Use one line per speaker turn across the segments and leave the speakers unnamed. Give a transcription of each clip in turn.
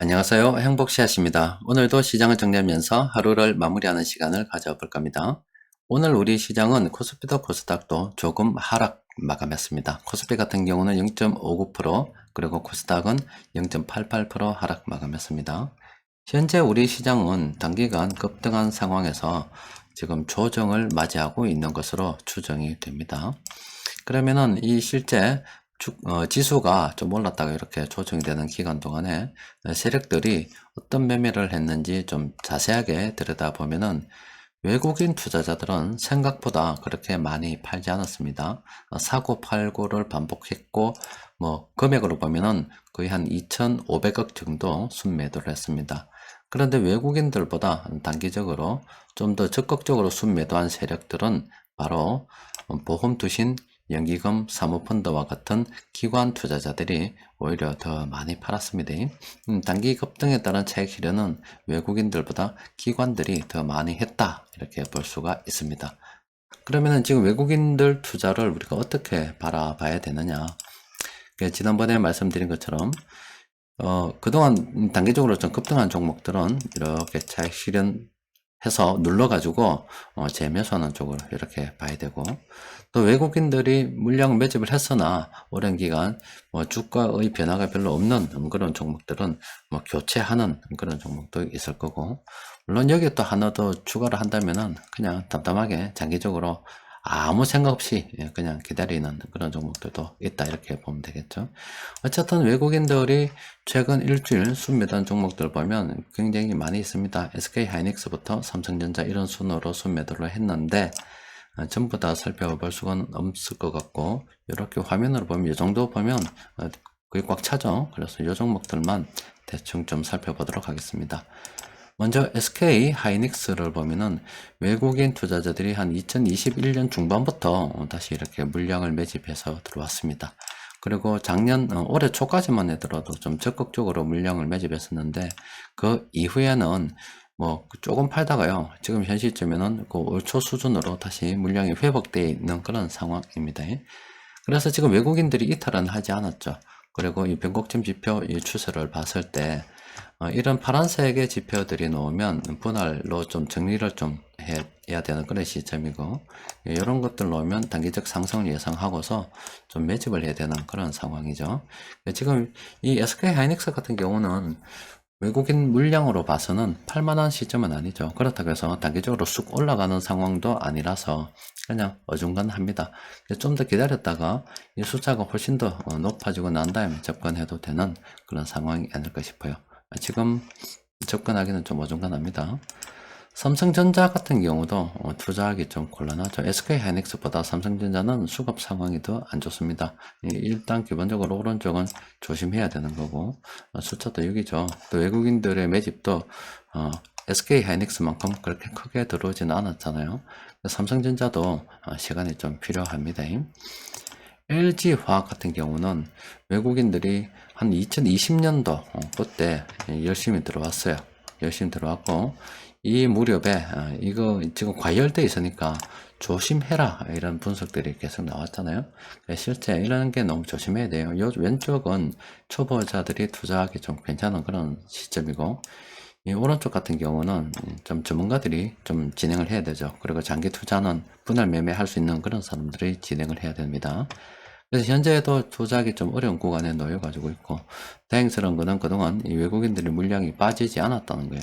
안녕하세요. 행복씨앗입니다. 오늘도 시장을 정리하면서 하루를 마무리하는 시간을 가져볼 겁니다. 오늘 우리 시장은 코스피도 코스닥도 조금 하락 마감했습니다. 코스피 같은 경우는 0.59%, 그리고 코스닥은 0.88% 하락 마감했습니다. 현재 우리 시장은 단기간 급등한 상황에서 지금 조정을 맞이하고 있는 것으로 추정이 됩니다. 그러면은 이 실제 지수가 좀 올랐다가 이렇게 조정이 되는 기간 동안에 세력들이 어떤 매매를 했는지 좀 자세하게 들여다보면은 외국인 투자자들은 생각보다 그렇게 많이 팔지 않았습니다. 사고 팔고를 반복했고, 금액으로 보면은 거의 한 2,500억 정도 순매도를 했습니다. 그런데 외국인들보다 단기적으로 좀 더 적극적으로 순매도한 세력들은 바로 보험 투신, 연기금, 사모펀드와 같은 기관 투자자들이 오히려 더 많이 팔았습니다. 단기 급등에 따른 차익 실현은 외국인들보다 기관들이 더 많이 했다, 이렇게 볼 수가 있습니다. 그러면은 지금 외국인들 투자를 우리가 어떻게 바라봐야 되느냐? 지난번에 말씀드린 것처럼 그동안 단기적으로 좀 급등한 종목들은 이렇게 차익 실현해서 눌러가지고 재매수하는 쪽으로 이렇게 봐야 되고, 또 외국인들이 물량 매집을 했으나 오랜 기간 주가의 변화가 별로 없는 그런 종목들은 교체하는 그런 종목도 있을 거고, 물론 여기에 또 하나 더 추가를 한다면은 그냥 담담하게 장기적으로 아무 생각 없이 그냥 기다리는 그런 종목들도 있다, 이렇게 보면 되겠죠. 어쨌든 외국인들이 최근 일주일 순매도한 종목들 보면 굉장히 많이 있습니다. SK하이닉스부터 삼성전자 이런 순으로 순매도를 했는데 전부 다 살펴볼 수가 없을 것 같고, 이렇게 화면으로 보면 이 정도 보면 거의 꽉 차죠. 그래서 이 종목들만 대충 좀 살펴보도록 하겠습니다. 먼저 SK 하이닉스를 보면은 외국인 투자자들이 한 2021년 중반부터 다시 이렇게 물량을 매집해서 들어왔습니다. 그리고 올해 초까지만 해더라도 좀 적극적으로 물량을 매집했었는데, 그 이후에는 조금 팔다가요, 지금 현 시점에는 그 올 초 수준으로 다시 물량이 회복되어 있는 그런 상황입니다. 그래서 지금 외국인들이 이탈은 하지 않았죠. 그리고 이 변곡점 지표 이 추세를 봤을 때 이런 파란색의 지표들이 나오면 분할로 좀 정리를 좀 해야 되는 그런 시점이고, 이런 것들 나오면 단기적 상승을 예상하고서 좀 매집을 해야 되는 그런 상황이죠. 지금 이 SK 하이닉스 같은 경우는 외국인 물량으로 봐서는 팔만한 시점은 아니죠. 그렇다고 해서 단기적으로 쑥 올라가는 상황도 아니라서 그냥 어중간합니다. 좀 더 기다렸다가 이 숫자가 훨씬 더 높아지고 난 다음에 접근해도 되는 그런 상황이 아닐까 싶어요. 지금 접근하기는 좀 어중간합니다. 삼성전자 같은 경우도 투자하기 좀 곤란하죠. SK하이닉스보다 삼성전자는 수급 상황이 더 안 좋습니다. 일단 기본적으로 오른쪽은 조심해야 되는 거고, 숫자도 6이죠. 또 외국인들의 매집도 SK하이닉스만큼 그렇게 크게 들어오지는 않았잖아요. 삼성전자도 시간이 좀 필요합니다. LG화학 같은 경우는 외국인들이 한 2020년도 그때 열심히 들어왔어요. 열심히 들어왔고, 이 무렵에 이거 지금 과열돼 있으니까 조심해라, 이런 분석들이 계속 나왔잖아요. 실제 이런 게 너무 조심해야 돼요. 요 왼쪽은 초보자들이 투자하기 좀 괜찮은 그런 시점이고, 이 오른쪽 같은 경우는 좀 전문가들이 좀 진행을 해야 되죠. 그리고 장기 투자는 분할 매매할 수 있는 그런 사람들이 진행을 해야 됩니다. 그래서 현재도 투자하기 좀 어려운 구간에 놓여 가지고 있고, 다행스러운 거는 그동안 이 외국인들의 물량이 빠지지 않았다는 거예요.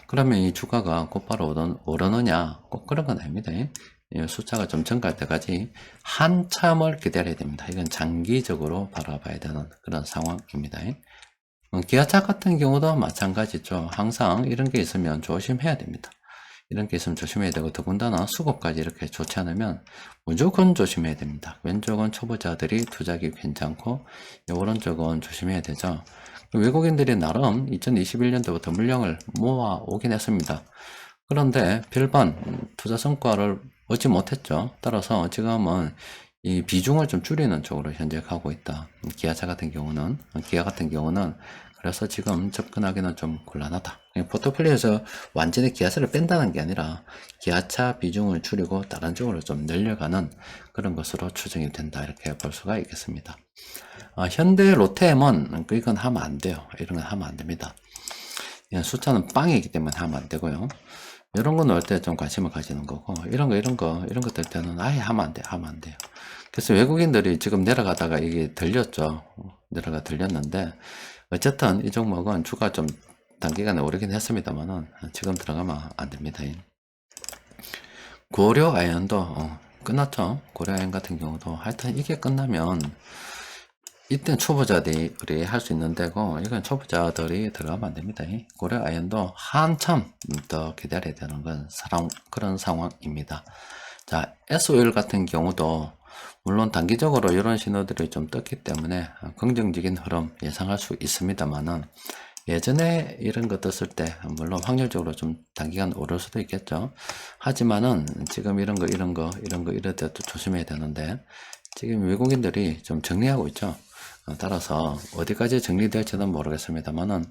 그러면 이 주가가 곧바로 오르느냐? 꼭 그런 건 아닙니다. 이 숫자가 좀 증가할 때까지 한참을 기다려야 됩니다. 이건 장기적으로 바라봐야 되는 그런 상황입니다. 기아차 같은 경우도 마찬가지죠. 항상 이런 게 있으면 조심해야 됩니다. 이런 게 있으면 조심해야 되고, 더군다나 수급까지 이렇게 좋지 않으면 무조건 조심해야 됩니다. 왼쪽은 초보자들이 투자하기 괜찮고, 오른쪽은 조심해야 되죠. 외국인들이 나름 2021년도부터 물량을 모아 오긴 했습니다. 그런데 별반 투자 성과를 얻지 못했죠. 따라서 지금은 이 비중을 좀 줄이는 쪽으로 현재 가고 있다. 기아 같은 경우는 그래서 지금 접근하기는 좀 곤란하다. 포트폴리오에서 완전히 기아차를 뺀다는 게 아니라 기아차 비중을 줄이고 다른 쪽으로 좀 늘려가는 그런 것으로 추정이 된다. 이렇게 볼 수가 있겠습니다. 현대 로템은 이건 하면 안 돼요. 이런 건 하면 안 됩니다. 숫자는 빵이기 때문에 하면 안 되고요. 이런 거 넣을 때 좀 관심을 가지는 거고, 이런 것들 때는 아예 하면 안 돼, 하면 안 돼요. 그래서 외국인들이 지금 내려가다가 이게 들렸죠. 들렸는데, 어쨌든 이 종목은 주가 좀 단기간에 오르긴 했습니다만은, 지금 들어가면 안 됩니다. 고려 아연도, 끝났죠. 고려 아연 같은 경우도, 하여튼 이게 끝나면, 이때는 초보자들이 할 수 있는 데고, 이건 초보자들이 들어가면 안 됩니다. 고려 아연도 한참 더 기다려야 되는 그런 상황입니다. 자, SOL 같은 경우도, 물론 단기적으로 이런 신호들이 좀 떴기 때문에 긍정적인 흐름 예상할 수 있습니다만은, 예전에 이런 거 떴을 때, 물론 확률적으로 좀 단기간 오를 수도 있겠죠. 하지만은, 지금 이럴 때도 조심해야 되는데, 지금 외국인들이 좀 정리하고 있죠. 따라서 어디까지 정리될지는 모르겠습니다만은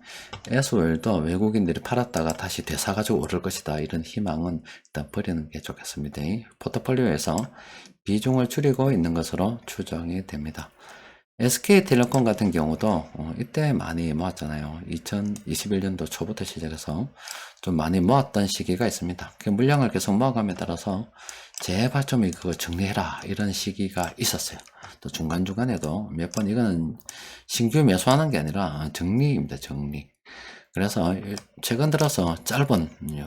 SOL도 외국인들이 팔았다가 다시 되사가지고 오를 것이다. 이런 희망은 일단 버리는 게 좋겠습니다. 포트폴리오에서 비중을 줄이고 있는 것으로 추정이 됩니다. SK텔레콤 같은 경우도 이때 많이 모았잖아요. 2021년도 초부터 시작해서 좀 많이 모았던 시기가 있습니다. 그 물량을 계속 모아감에 따라서 제발 좀 이거 정리해라 이런 시기가 있었어요. 또 중간중간에도 몇 번 이거는 신규 매수하는 게 아니라 정리입니다. 정리. 그래서 최근 들어서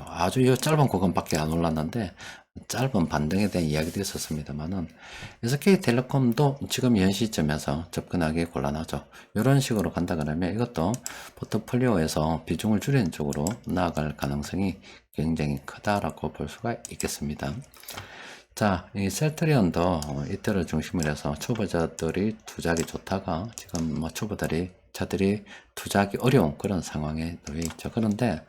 아주 짧은 구간밖에 안 올랐는데 짧은 반등에 대한 이야기도 있었습니다만은 SK텔레콤도 지금 현 시점에서 접근하기 곤란하죠. 이런 식으로 간다 그러면 이것도 포트폴리오에서 비중을 줄이는 쪽으로 나아갈 가능성이 굉장히 크다라고 볼 수가 있겠습니다. 자, 이 셀트리온도 이때를 중심으로 해서 초보자들이 투자하기 좋다가 지금 자들이 투자하기 어려운 그런 상황에 놓여 있죠. 그런데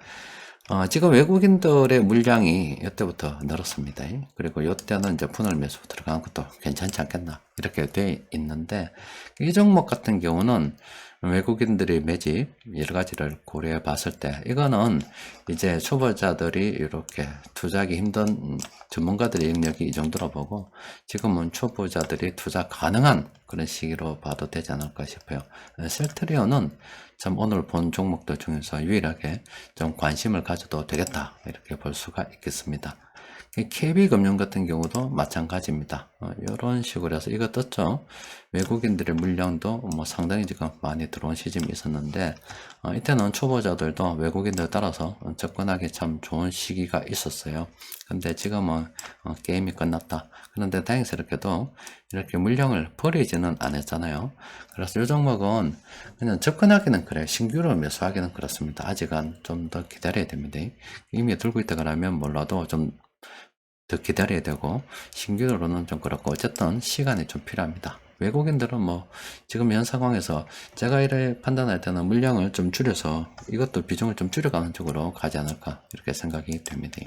지금 외국인들의 물량이 이때부터 늘었습니다. 그리고 이때는 이제 분할 매수 들어간 것도 괜찮지 않겠나 이렇게 돼 있는데 이 종목 같은 경우는 외국인들의 매집 여러 가지를 고려해 봤을 때 이거는 이제 초보자들이 이렇게 투자하기 힘든 전문가들의 영역이 이 정도로 보고 지금은 초보자들이 투자 가능한 그런 시기로 봐도 되지 않을까 싶어요. 셀트리온은 참 오늘 본 종목들 중에서 유일하게 좀 관심을 가져도 되겠다 이렇게 볼 수가 있겠습니다. KB금융 같은 경우도 마찬가지입니다. 이런 식으로 해서 이거 떴죠. 외국인들의 물량도 상당히 지금 많이 들어온 시점이 있었는데 이때는 초보자들도 외국인들 따라서 접근하기 참 좋은 시기가 있었어요. 근데 지금은 게임이 끝났다. 그런데 다행스럽게도 이렇게 물량을 버리지는 않았잖아요. 그래서 이 종목은 그냥 접근하기는 그래요. 신규로 매수하기는 그렇습니다. 아직은 좀 더 기다려야 됩니다. 이미 들고 있다 그러면 몰라도 좀 더 기다려야 되고 신규로는 좀 그렇고 어쨌든 시간이 좀 필요합니다. 외국인들은 지금 현 상황에서 제가 이를 판단할 때는 물량을 좀 줄여서 이것도 비중을 좀 줄여가는 쪽으로 가지 않을까 이렇게 생각이 됩니다.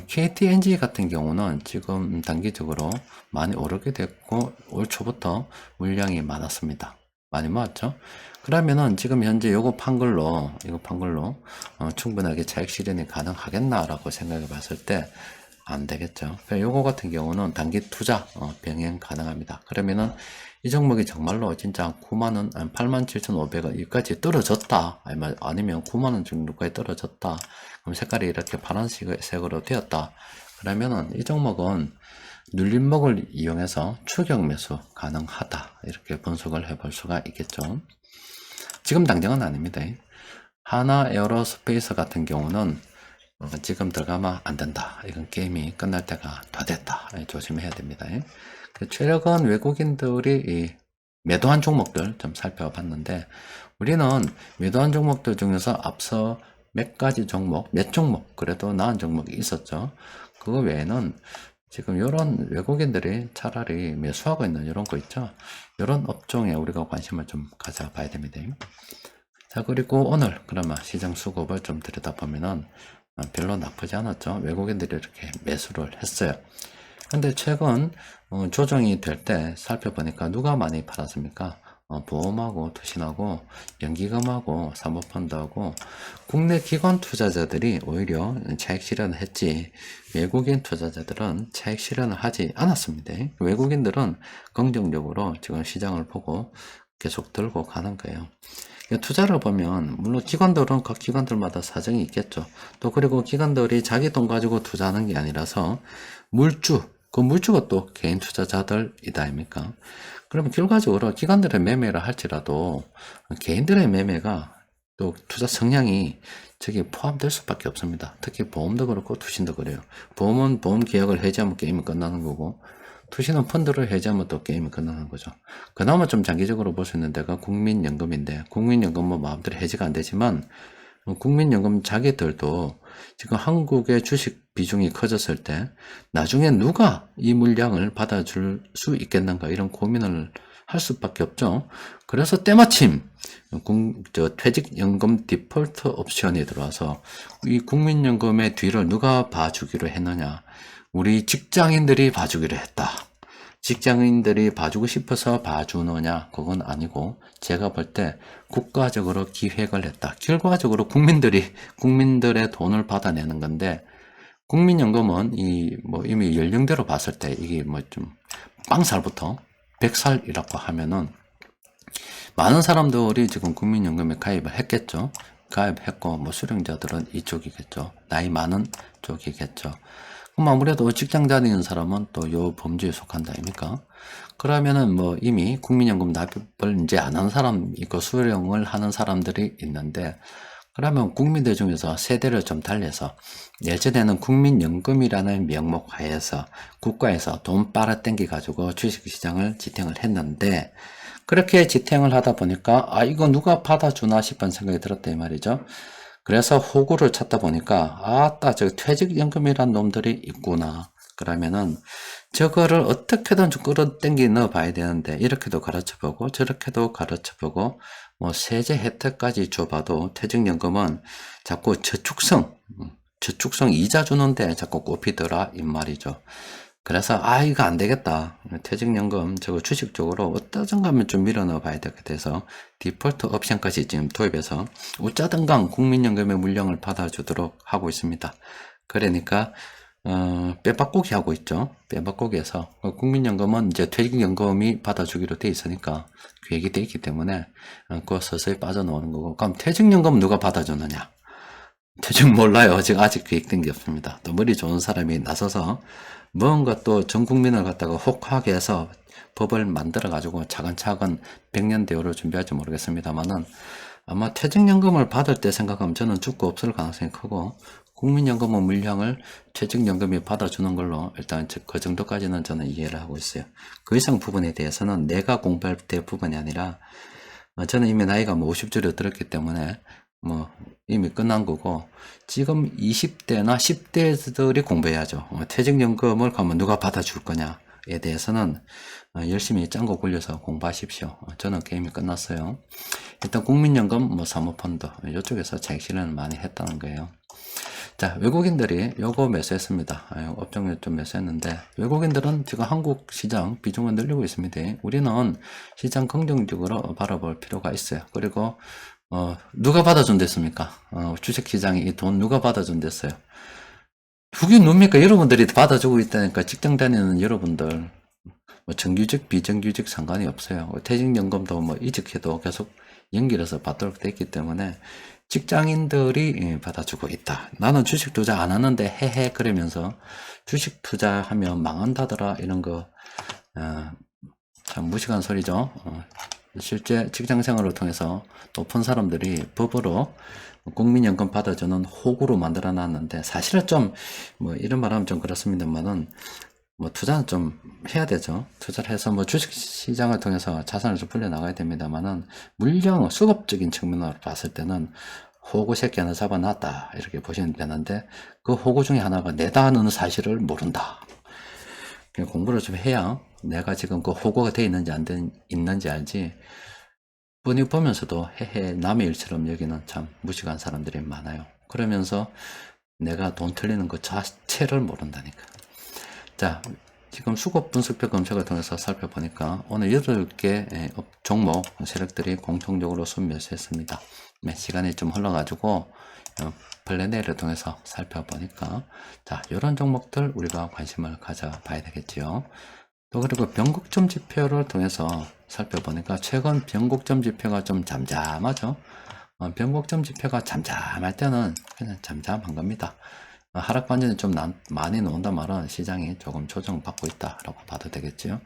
KTNG 같은 경우는 지금 단기적으로 많이 오르게 됐고 올 초부터 물량이 많았습니다. 많이 모았죠. 그러면은 지금 현재 이거 판 걸로 충분하게 차익 실현이 가능하겠나라고 생각해 봤을 때 안 되겠죠. 요거 같은 경우는 단기 투자 병행 가능합니다. 그러면은 이 종목이 정말로 진짜 9만원, 87,500원 여기까지 떨어졌다. 아니면 9만원 정도까지 떨어졌다. 그럼 색깔이 이렇게 파란색으로 되었다. 그러면은 이 종목은 눌림목을 이용해서 추격 매수 가능하다. 이렇게 분석을 해볼 수가 있겠죠. 지금 당장은 아닙니다. 하나 에어로스페이스 같은 경우는 지금 들어가면 안 된다. 이건 게임이 끝날 때가 다 됐다. 조심해야 됩니다. 최근 외국인들이 매도한 종목들 좀 살펴봤는데 우리는 매도한 종목들 중에서 앞서 몇 종목 그래도 나은 종목이 있었죠. 그거 외에는 지금 이런 외국인들이 차라리 매수하고 있는 이런 거 있죠. 이런 업종에 우리가 관심을 좀 가져봐야 됩니다. 자, 그리고 오늘 그러면 시장 수급을 좀 들여다보면은 별로 나쁘지 않았죠. 외국인들이 이렇게 매수를 했어요. 근데 최근 조정이 될 때 살펴보니까 누가 많이 팔았습니까? 보험하고 투신하고 연기금하고 사모펀드하고 국내 기관 투자자들이 오히려 차익 실현을 했지 외국인 투자자들은 차익 실현을 하지 않았습니다. 외국인들은 긍정적으로 지금 시장을 보고 계속 들고 가는 거예요. 투자를 보면 물론 기관들은 각 기관들마다 사정이 있겠죠. 또 그리고 기관들이 자기 돈 가지고 투자하는 게 아니라서 그 물주가 또 개인 투자자들이다 아닙니까? 그러면 결과적으로 기관들의 매매를 할지라도 개인들의 매매가 또 투자 성향이 저기 포함될 수밖에 없습니다. 특히 보험도 그렇고 투신도 그래요. 보험은 보험 계약을 해지하면 게임이 끝나는 거고 투신은 펀드를 해지하면 또 게임이 끝나는 거죠. 그나마 좀 장기적으로 볼 수 있는 데가 국민연금인데 국민연금은 마음대로 해지가 안 되지만 국민연금 자기들도 지금 한국의 주식 비중이 커졌을 때 나중에 누가 이 물량을 받아줄 수 있겠는가 이런 고민을 할 수밖에 없죠. 그래서 때마침 퇴직연금 디폴트 옵션이 들어와서 이 국민연금의 뒤를 누가 봐주기로 했느냐, 우리 직장인들이 봐주기로 했다. 직장인들이 봐주고 싶어서 봐주느냐, 그건 아니고 제가 볼 때 국가적으로 기획을 했다. 결과적으로 국민들의 돈을 받아내는 건데, 국민연금은 이미 연령대로 봤을 때 이게 좀 빵살부터 100살이라고 하면은 많은 사람들이 지금 국민연금에 가입을 했겠죠. 가입했고 수령자들은 이쪽이겠죠. 나이 많은 쪽이겠죠. 그럼 아무래도 직장 다니는 사람은 또 요 범주에 속한다 아닙니까? 그러면은 이미 국민연금 납입을 이제 안 하는 사람 있고 수령을 하는 사람들이 있는데, 그러면 국민들 중에서 세대를 좀 달래서 예전에는 국민연금이라는 명목 하에서 국가에서 돈 빨아당기 가지고 주식시장을 지탱을 했는데, 그렇게 지탱을 하다 보니까 이거 누가 받아주나 싶은 생각이 들었다 이 말이죠. 그래서 호구를 찾다 보니까 아따 저 퇴직연금이란 놈들이 있구나. 그러면은 저거를 어떻게든 좀 끌어당기 넣어 봐야 되는데 이렇게도 가르쳐보고 저렇게도 가르쳐보고 세제 혜택까지 줘봐도 퇴직연금은 자꾸 저축성 이자 주는데 자꾸 꼽히더라 이 말이죠. 그래서 이거 안 되겠다. 퇴직연금 저거 주식 쪽으로 어떠든가 하면 좀 밀어넣어 봐야 되게 돼서 디폴트 옵션까지 지금 도입해서 어쩌든가 국민연금의 물량을 받아주도록 하고 있습니다. 그러니까 빼바꾸기 하고 있죠. 빼바꾸기해서 국민연금은 이제 퇴직연금이 받아주기로 돼 있으니까 계획이 돼 있기 때문에 그거 서서히 빠져나오는 거고, 그럼 퇴직연금 누가 받아주느냐? 퇴직 몰라요. 아직 계획된 게 없습니다. 또 머리 좋은 사람이 나서서 뭔가 또 전 국민을 갖다가 혹하게 해서 법을 만들어 가지고 차근차근 100년 대우를 준비할지 모르겠습니다만은 아마 퇴직연금을 받을 때 생각하면 저는 죽고 없을 가능성이 크고, 국민연금은 물량을 퇴직연금이 받아주는 걸로 일단 그 정도까지는 저는 이해를 하고 있어요. 그 이상 부분에 대해서는 내가 공부할 때 부분이 아니라 저는 이미 나이가 50줄에 들었기 때문에 이미 끝난 거고, 지금 20대나 10대들이 공부해야죠. 퇴직연금을 가면 누가 받아줄 거냐에 대해서는 열심히 짱구 굴려서 공부하십시오. 저는 게임이 끝났어요. 일단 국민연금, 사모펀드 이쪽에서 차익 실현을 많이 했다는 거예요. 자, 외국인들이 요거 매수했습니다. 업종을 좀 매수했는데, 외국인들은 지금 한국 시장 비중을 늘리고 있습니다. 우리는 시장 긍정적으로 바라볼 필요가 있어요. 그리고 누가 받아준댔습니까? 주식시장에 이 돈 누가 받아준댔어요? 후긴 뭡니까? 여러분들이 받아주고 있다니까. 직장 다니는 여러분들, 정규직, 비정규직 상관이 없어요. 퇴직연금도 이직해도 계속 연결해서 받도록 돼 있기 때문에 직장인들이 받아주고 있다. 나는 주식 투자 안 하는데 헤헤 그러면서 주식 투자하면 망한다더라 이런 거 참 무식한 소리죠. 실제 직장생활을 통해서 높은 사람들이 법으로 국민연금 받아주는 호구로 만들어 놨는데, 사실은 좀 이런 말하면 좀 그렇습니다만은 투자는 좀 해야 되죠. 투자를 해서 주식시장을 통해서 자산을 좀 불려나가야 됩니다만은, 물량 수급적인 측면으로 봤을 때는 호구 새끼 하나 잡아놨다 이렇게 보시면 되는데, 그 호구 중에 하나가 내다는 사실을 모른다. 공부를 좀 해야 내가 지금 그 호구가 돼 있는지 안 있는지 알지, 뻔히 보면서도 헤헤 남의 일처럼 여기는 참 무식한 사람들이 많아요. 그러면서 내가 돈 틀리는 것 자체를 모른다니까. 자, 지금 수급 분석표 검색을 통해서 살펴보니까 오늘 8개 종목 세력들이 공통적으로 순매수했습니다. 시간이 좀 흘러가지고 플래너를 통해서 살펴보니까 자, 이런 종목들 우리가 관심을 가져봐야 되겠지요. 또 그리고 변곡점 지표를 통해서 살펴보니까 최근 변곡점 지표가 좀 잠잠하죠. 변곡점 지표가 잠잠할 때는 그냥 잠잠한 겁니다. 하락 반전이 좀 많이 나온다 말은 시장이 조금 조정받고 있다라고 봐도 되겠지요.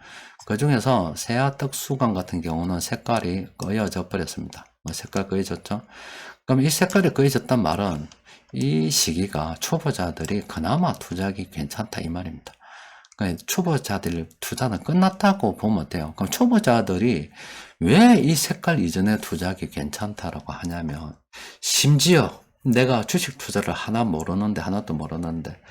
그 중에서 세아떡 수강 같은 경우는 색깔이 꺼여져 버렸습니다. 색깔 꺼여졌죠. 그럼 이 색깔이 꺼여졌단 말은 이 시기가 초보자들이 그나마 투자하기 괜찮다 이 말입니다. 그러니까 초보자들 투자는 끝났다고 보면 돼요. 그럼 초보자들이 왜 이 색깔 이전에 투자하기 괜찮다라고 하냐면 심지어 내가 주식 투자를 하나도 모르는데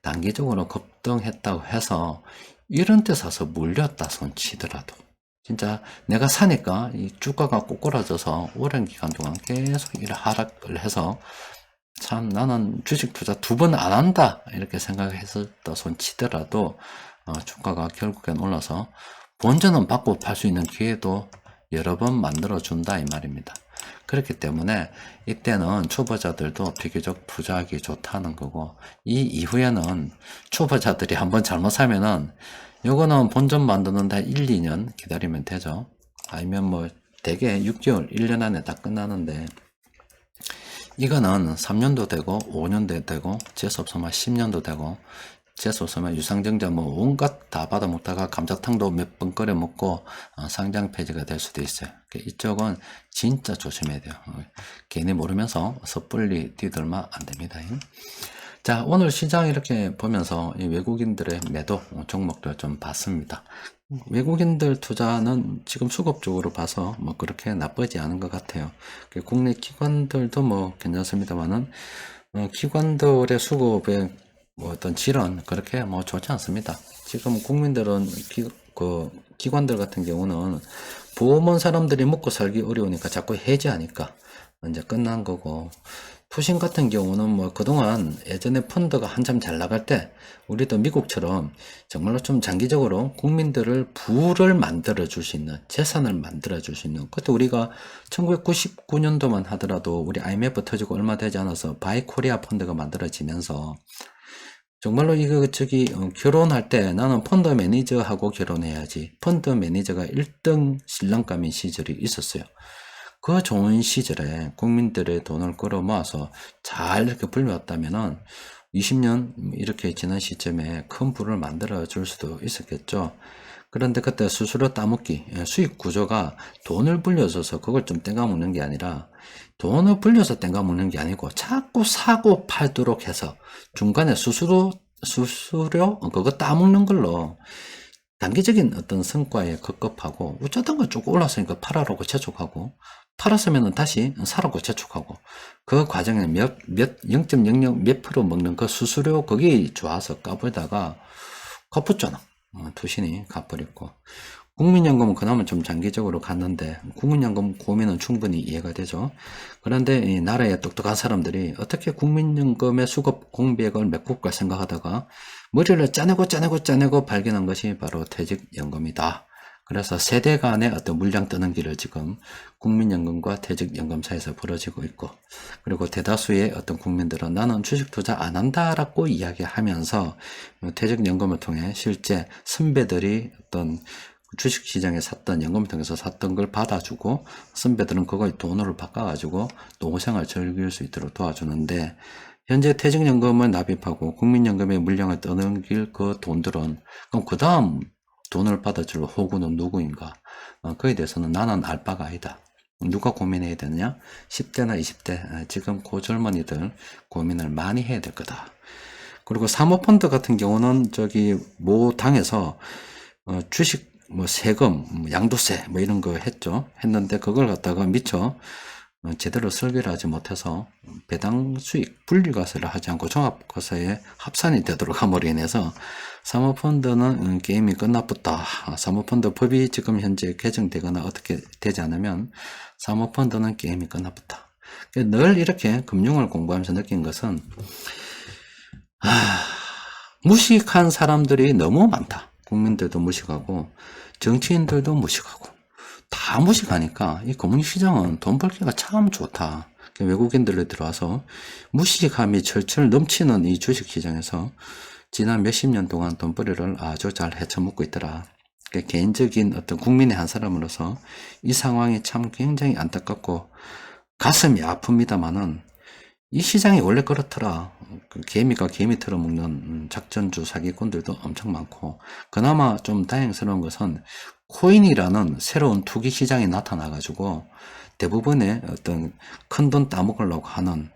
단기적으로 급등했다고 해서 이런 데 사서 물렸다 손치더라도 진짜 내가 사니까 이 주가가 꼬꾸라져서 오랜 기간 동안 계속 이런 하락을 해서 참 나는 주식 투자 2번 안 한다 이렇게 생각했었다 손치더라도 주가가 결국엔 올라서 본전은 받고 팔 수 있는 기회도 여러 번 만들어 준다 이 말입니다. 그렇기 때문에 이때는 초보자들도 비교적 투자하기 좋다는 거고, 이 이후에는 초보자들이 한번 잘못 사면은 요거는 본전 만드는데 1, 2년 기다리면 되죠. 아니면 뭐 대개 6개월, 1년 안에 다 끝나는데 이거는 3년도 되고 5년도 되고 재수없으면 10년도 되고 재수없으면 유상증자 뭐 온갖 다 받아먹다가 감자탕도 몇 번 끓여 먹고 상장 폐지가 될 수도 있어요. 이쪽은 진짜 조심해야 돼요. 괜히 모르면서 섣불리 뛰들면 안 됩니다. 자, 오늘 시장 이렇게 보면서 이 외국인들의 매도 종목들 좀 봤습니다. 외국인들 투자는 지금 수급적으로 봐서 뭐 그렇게 나쁘지 않은 것 같아요. 국내 기관들도 뭐 괜찮습니다만은 기관들의 수급에 뭐 어떤 질은 그렇게 뭐 좋지 않습니다. 지금 국민들은 기관들 같은 경우는 보험원 사람들이 먹고 살기 어려우니까 자꾸 해지하니까 이제 끝난 거고, 투신 같은 경우는 뭐 그동안 예전에 펀드가 한참 잘 나갈 때 우리도 미국처럼 정말로 좀 장기적으로 국민들을 부를 만들어 줄 수 있는, 재산을 만들어 줄 수 있는, 그것도 우리가 1999년도만 하더라도 우리 IMF 터지고 얼마 되지 않아서 바이코리아 펀드가 만들어지면서 정말로 결혼할 때 나는 펀드 매니저하고 결혼해야지, 펀드 매니저가 1등 신랑감인 시절이 있었어요. 그 좋은 시절에 국민들의 돈을 끌어 모아서 잘 이렇게 불려왔다면은 20년 이렇게 지난 시점에 큰 부를 만들어 줄 수도 있었겠죠. 그런데 그때 수수료 따먹기, 수익 구조가 돈을 불려줘서 그걸 좀 땡가먹는 게 아니라, 돈을 불려서 땡가먹는 게 아니고 자꾸 사고 팔도록 해서 중간에 수수료 그거 따먹는 걸로 단기적인 어떤 성과에 급급하고 어쩌던 거 쭉 올랐으니까 팔아라고 재촉하고, 팔았으면 다시 사라고 재촉하고, 그 과정에 0.00 몇 프로 먹는 그 수수료 거기 좋아서 까불다가 갚았잖아. 투신이 갚버렸고, 국민연금은 그나마 좀 장기적으로 갔는데 국민연금 고민은 충분히 이해가 되죠. 그런데 이 나라의 똑똑한 사람들이 어떻게 국민연금의 수급 공백을 메꿀까 생각하다가 머리를 짜내고 발견한 것이 바로 퇴직연금이다. 그래서 세대 간의 어떤 물량 뜨는 길을 지금 국민연금과 퇴직연금 사이에서 벌어지고 있고, 그리고 대다수의 어떤 국민들은 나는 주식 투자 안 한다라고 이야기하면서 퇴직연금을 통해 실제 선배들이 어떤 주식시장에 샀던, 연금을 통해서 샀던 걸 받아주고 선배들은 그걸 돈으로 바꿔가지고 노후생활 즐길 수 있도록 도와주는데, 현재 퇴직연금을 납입하고 국민연금의 물량을 떠넘길 그 돈들은 그럼 그 다음 돈을 받아줄 호구는 누구인가? 그에 대해서는 나는 알 바가 아니다. 누가 고민해야 되느냐? 10대나 20대 지금 고졸머니들 고민을 많이 해야 될 거다. 그리고 사모펀드 같은 경우는 모 당에서 주식 세금, 양도세 이런 거 했는데 그걸 갖다가 미처 제대로 설계를 하지 못해서 배당 수익 분리과세를 하지 않고 종합과세에 합산이 되도록 함으로 인해서 사모펀드는 게임이 끝났다. 사모펀드 법이 지금 현재 개정되거나 어떻게 되지 않으면 사모펀드는 게임이 끝났다. 늘 이렇게 금융을 공부하면서 느낀 것은 무식한 사람들이 너무 많다. 국민들도 무식하고 정치인들도 무식하고 다 무식하니까 이 금융시장은 돈 벌기가 참 좋다. 외국인들이 들어와서 무식함이 철철 넘치는 이 주식시장에서 지난 몇십 년 동안 돈벌이를 아주 잘 헤쳐먹고 있더라. 개인적인 어떤 국민의 한 사람으로서 이 상황이 참 굉장히 안타깝고 가슴이 아픕니다만은 이 시장이 원래 그렇더라. 그 개미가 개미 털어먹는 작전주 사기꾼들도 엄청 많고, 그나마 좀 다행스러운 것은 코인이라는 새로운 투기 시장이 나타나가지고 대부분의 어떤 큰 돈 따먹으려고 하는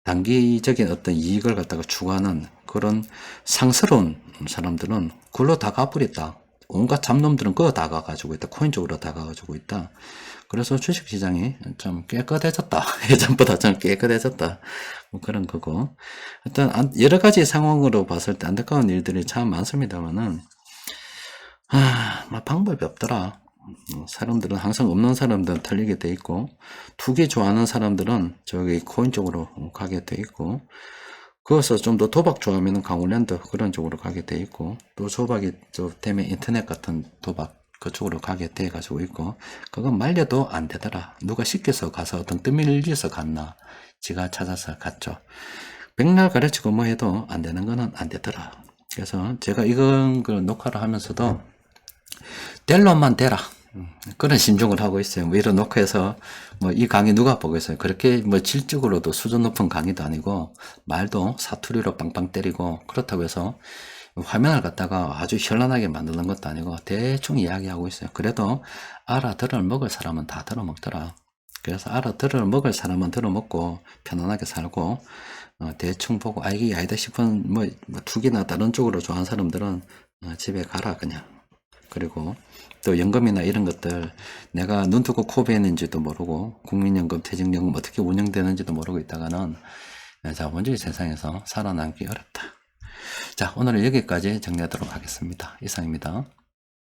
단기적인 어떤 이익을 갖다가 추구하는 그런 상스러운 사람들은 굴러 다 가버렸다. 온갖 잡놈들은 그거 다 가가지고 있다. 코인 쪽으로 다 가가지고 있다. 그래서 주식시장이 좀 깨끗해졌다. 예전보다 좀 깨끗해졌다. 뭐 그런 거고. 일단 여러 가지 상황으로 봤을 때 안타까운 일들이 참 많습니다만은, 방법이 없더라. 사람들은 항상 없는 사람들은 털리게 돼 있고, 투기 좋아하는 사람들은 저기 코인 쪽으로 가게 돼 있고, 그것을 좀 더 도박 좋아하면 강원랜드 그런 쪽으로 가게 돼 있고, 또 도박이 되면 인터넷 같은 도박 그쪽으로 가게 돼 가지고 있고, 그건 말려도 안 되더라. 누가 시켜서 가서 어떤 뜸밀려서 갔나, 지가 찾아서 갔죠. 백날 가르치고 뭐 해도 안 되는 거는 안 되더라. 그래서 제가 이건 그 녹화를 하면서도 될 놈만 되라, 그런 심정을 하고 있어요. 뭐 이런 녹화해서 뭐 이 강의 누가 보겠어요. 그렇게 뭐 질적으로도 수준 높은 강의도 아니고 말도 사투리로 빵빵 때리고 그렇다고 해서 화면을 갖다가 아주 현란하게 만드는 것도 아니고 대충 이야기하고 있어요. 그래도 알아들을 먹을 사람은 다 들어먹더라. 그래서 알아들을 먹을 사람은 들어먹고 편안하게 살고, 대충 보고 이게 아니다 싶은 뭐 투기나 다른 쪽으로 좋아하는 사람들은 집에 가라 그냥. 그리고 또 연금이나 이런 것들 내가 눈 뜨고 코 베는지도 모르고 국민연금, 퇴직연금 어떻게 운영되는지도 모르고 있다가는 자본주의 세상에서 살아남기 어렵다. 자, 오늘은 여기까지 정리하도록 하겠습니다. 이상입니다.